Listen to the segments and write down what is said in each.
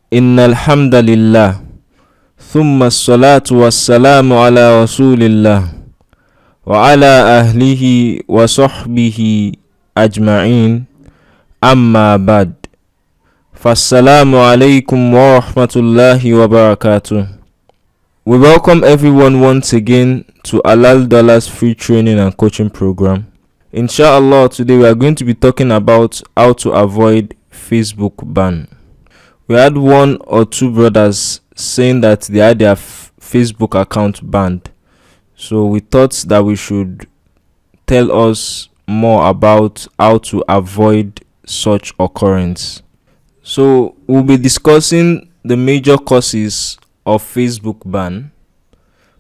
إن الحمد لله ثم الصلاة والسلام على رسول الله وعلى أهله وصحبه أجمعين أما بعد فالسلام عليكم ورحمة الله وبركاته. We welcome everyone once again to Halal Dollars free training and coaching program. Inshallah, today we are going to be talking about how to avoid Facebook ban. We had one or two brothers saying that they had their Facebook account banned. So we thought that we should tell us more about how to avoid such occurrence. So we'll be discussing the major causes of Facebook ban.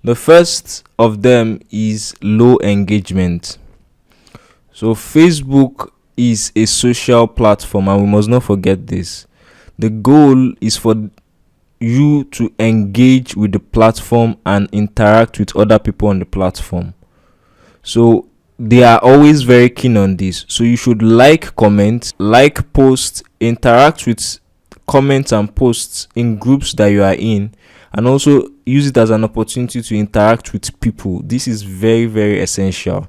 The first of them is low engagement. So Facebook is a social platform and we must not forget this. The goal is for you to engage with the platform and interact with other people on the platform. So they are always very keen on this. So you should comment, posts, interact with comments and posts in groups that you are in, and also use it as an opportunity to interact with people. This is very, very essential.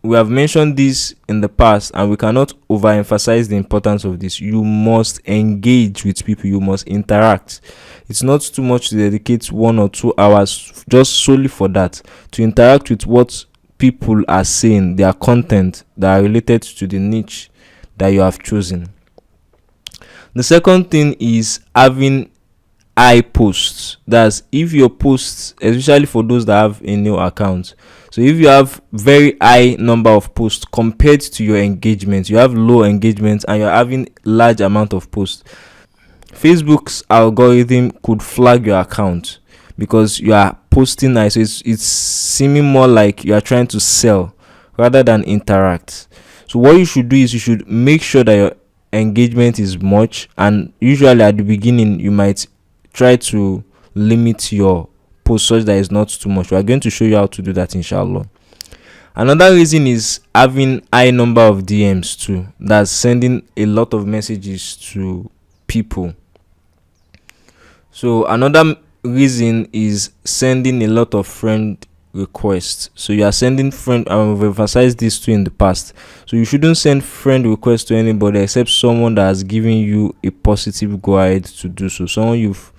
We have mentioned this in the past and we cannot overemphasize the importance of this. You must engage with people, you must interact. It's not too much to dedicate 1 or 2 hours just solely for that, to interact with what people are saying, their content that are related to the niche that you have chosen. The second thing is having high posts. That's if your posts, especially for those that have a new account. So if you have very high number of posts compared to your engagement, you have low engagement and you're having large amount of posts, Facebook's algorithm could flag your account because you are posting nice. So it's seeming more like you are trying to sell rather than interact. So what you should do is you should make sure that your engagement is much, and usually at the beginning you might try to limit your post such that it's not too much. We are going to show you how to do that, inshallah. Another reason is having high number of DMs too. That's sending a lot of messages to people. So another reason is sending a lot of friend requests. So you are sending friend, and we've emphasized this too in the past. So you shouldn't send friend requests to anybody except someone that has given you a positive go ahead to do so. Someone you've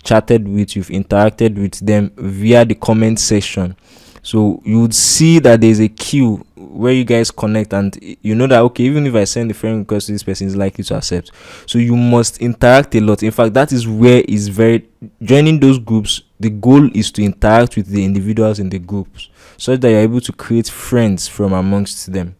chatted with, you've interacted with them via the comment section. So you would see that there's a queue where you guys connect, and you know that okay, even if I send a friend request to this person, is likely to accept. So you must interact a lot. In fact, that is where is very joining those groups. The goal is to interact with the individuals in the groups so that you're able to create friends from amongst them.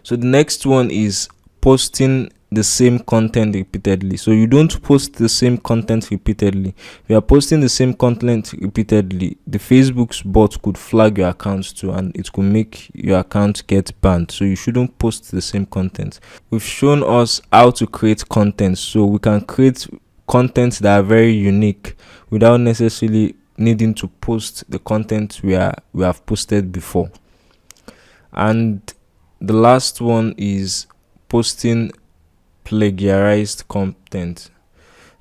So the next one is posting the same content repeatedly. So you don't post the same content repeatedly. If you are posting the same content repeatedly, the Facebook's bot could flag your account too, and it could make your account get banned. So you shouldn't post the same content. We've shown us how to create content, so we can create content that are very unique without necessarily needing to post the content we have posted before. And the last one is posting plagiarized content.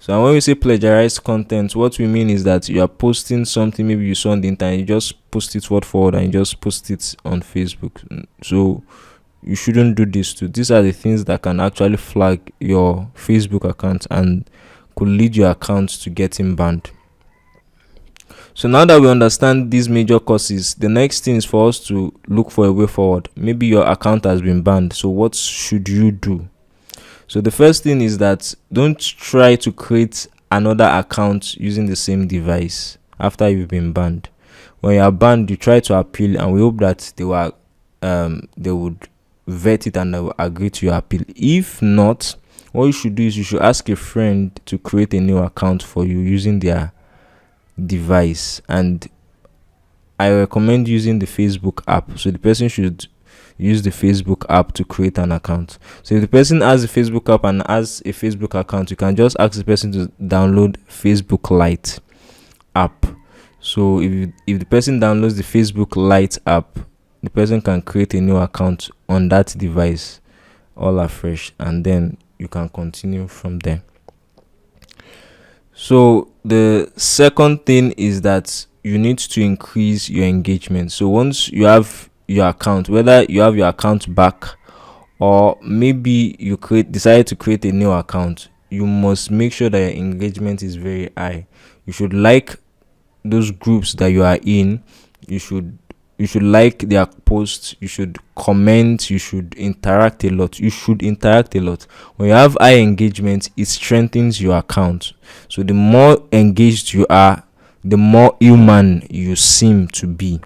So when we say plagiarized content, what we mean is that you are posting something maybe you saw on the internet, you just post it word for word and you just post it on Facebook. So you shouldn't do this too. These are the things that can actually flag your Facebook account and could lead your account to getting banned. So now that we understand these major causes, the next thing is for us to look for a way forward. Maybe your account has been banned, so what should you do? So the first thing is that don't try to create another account using the same device after you've been banned. When you are banned, you try to appeal, and we hope that they would vet it and they will agree to your appeal. If not, what you should do is you should ask a friend to create a new account for you using their device, and I recommend using the Facebook app. So the person should use the Facebook app to create an account. So if the person has a Facebook app and has a Facebook account, you can just ask the person to download Facebook Lite app. So if the person downloads the Facebook Lite app, the person can create a new account on that device all afresh, and then you can continue from there. So the second thing is that you need to increase your engagement. So once you have your account, whether you have your account back or maybe you decide to create a new account, you must make sure that your engagement is very high. You should like those groups that you are in. You should like their posts, you should comment, you should interact a lot. When you have high engagement, it strengthens your account. So the more engaged you are, the more human you seem to be.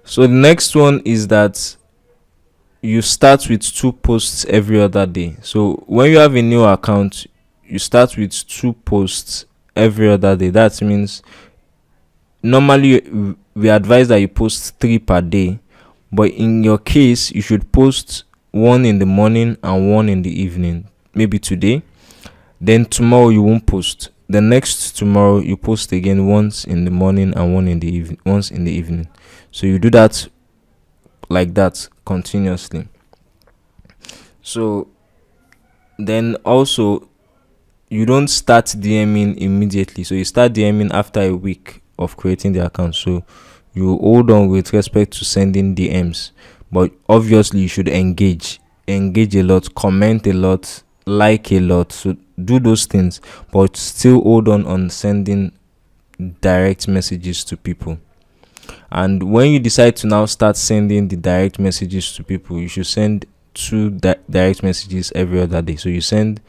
So the next one is that you start with 2 posts every other day. So when you have a new account, you start with 2 posts every other day. That means normally we advise that you post 3 per day, but in your case you should post one in the morning and one in the evening. Maybe today, then tomorrow you won't post. The next tomorrow you post again, once in the morning and once in the evening. So you do that like that continuously. So then also, you don't start DMing immediately. So you start DMing after a week of creating the account. So you hold on with respect to sending DMs, but obviously you should engage a lot, comment a lot, like a lot. So do those things, but still hold on sending direct messages to people. And when you decide to now start sending the direct messages to people, you should send 2 direct messages every other day. So you send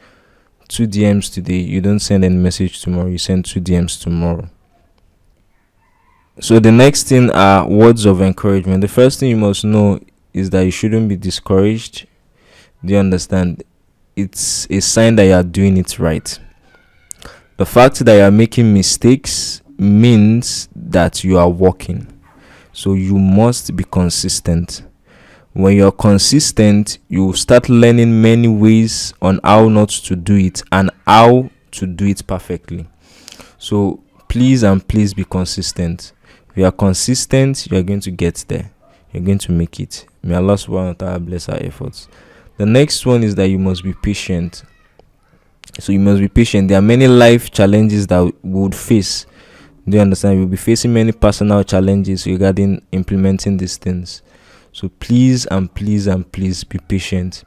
2 DMs today, you don't send any message tomorrow, you send 2 DMs tomorrow. So the next thing are words of encouragement. The first thing you must know is that you shouldn't be discouraged. Do you understand? It's a sign that you are doing it right. The fact that you are making mistakes means that you are working. So you must be consistent. When you're consistent, you start learning many ways on how not to do it and how to do it perfectly. So please be consistent. If you are consistent, you are going to get there. You're going to make it. May Allah subhanahu wa ta'ala bless our efforts. The next one is that you must be patient. So you must be patient. There are many life challenges that we would face. Do you understand? We'll be facing many personal challenges regarding implementing these things. So please be patient.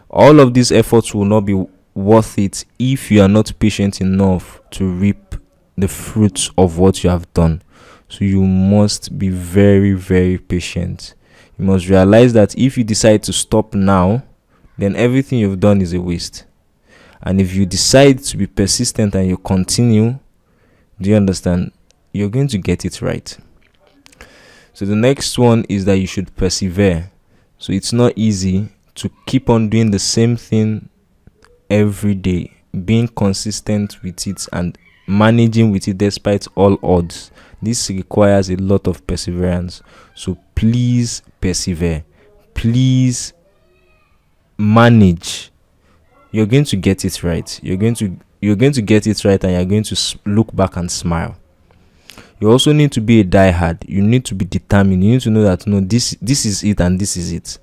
All of these efforts will not be worth it if you are not patient enough to reap the fruits of what you have done. So you must be very, very patient. You must realize that if you decide to stop now, then everything you've done is a waste. And if you decide to be persistent and you continue, do you understand? You're going to get it right. So the next one is that you should persevere. So it's not easy to keep on doing the same thing every day, being consistent with it and managing with it despite all odds. This requires a lot of perseverance. So please persevere. Please manage. You're going to get it right. You're going to get it right, and you're going to look back and smile. You also need to be a diehard. You need to be determined. You need to know that no, this is it and this is it.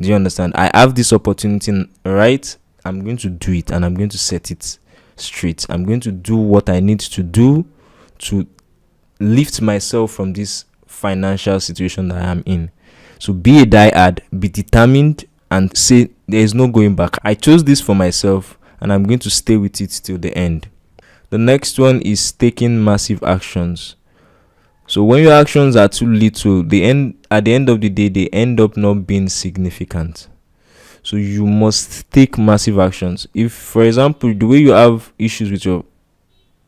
Do you understand? I have this opportunity, right? I'm going to do it and I'm going to set it straight. I'm going to do what I need to do to lift myself from this financial situation that I am in. So be a diehard, be determined, and say there is no going back. I chose this for myself and I'm going to stay with it till the end. The next one is taking massive actions. So when your actions are too little, at the end of the day, they end up not being significant. So you must take massive actions. If, for example, the way you have issues with your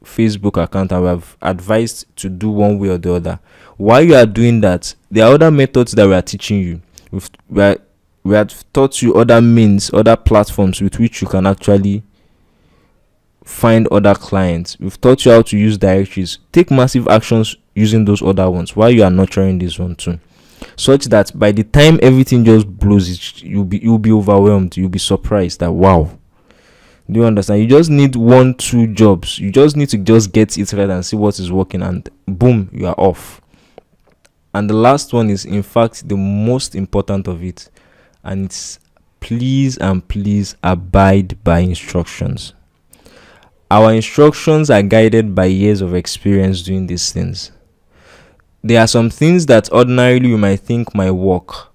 Facebook account, I have advised to do one way or the other. While you are doing that, there are other methods that we are teaching you. We have taught you other means, other platforms with which you can actually find other clients. We've taught you how to use directories. Take massive actions using those other ones while you are nurturing this one too, such that by the time everything just blows, you'll be overwhelmed. You'll be surprised that wow. Do you understand? You just need 1-2 jobs. You just need to just get it right and see what is working, and boom, you are off. And the last one is, in fact, the most important of it, and it's please abide by instructions. our instructions are guided by years of experience doing these things. There are some things that ordinarily we might think might work,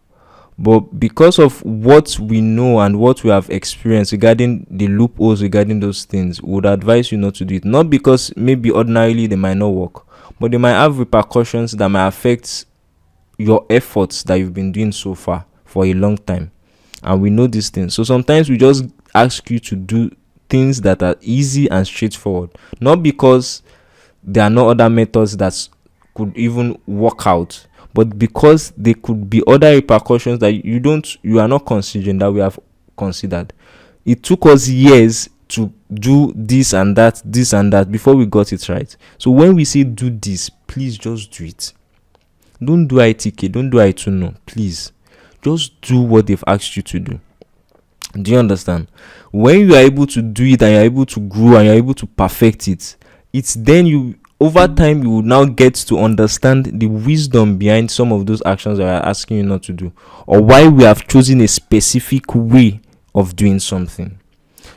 but because of what we know and what we have experienced regarding the loopholes regarding those things, we would advise you not to do it. Not because maybe ordinarily they might not work, but they might have repercussions that might affect your efforts that you've been doing so far for a long time. And we know these things. So sometimes we just ask you to do things that are easy and straightforward. Not because there are no other methods that could even work out, but because there could be other repercussions that you are not considering that we have considered. It took us years to do this and that before we got it right. So when we say do this, please just do it. Don't do ITK, don't do I2no, please. Just do what they've asked you to do. Do you understand? When you are able to do it and you're able to grow and you're able to perfect it, it's then over time you will now get to understand the wisdom behind some of those actions that we are asking you not to do, or why we have chosen a specific way of doing something.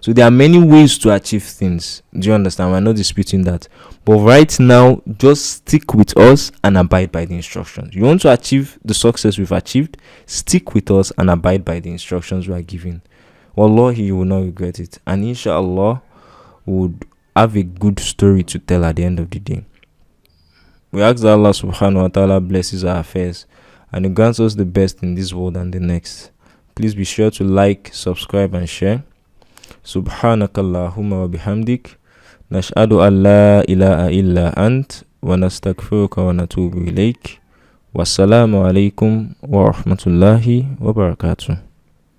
So there are many ways to achieve things. Do you understand? We're not disputing that. But right now, just stick with us and abide by the instructions. You want to achieve the success we've achieved? Stick with us and abide by the instructions we are giving. Wallahi, you will not regret it. And inshallah, we would have a good story to tell at the end of the day. We ask that Allah subhanahu wa ta'ala blesses our affairs and He grants us the best in this world and the next. Please be sure to like, subscribe and share. Subhanakallahumma wa bihamdik. Nash'adu an la ilaha illa ant. Wa nastaghfiruka wa natubu ilayk. Wassalamu alaykum wa rahmatullahi wa barakatuh.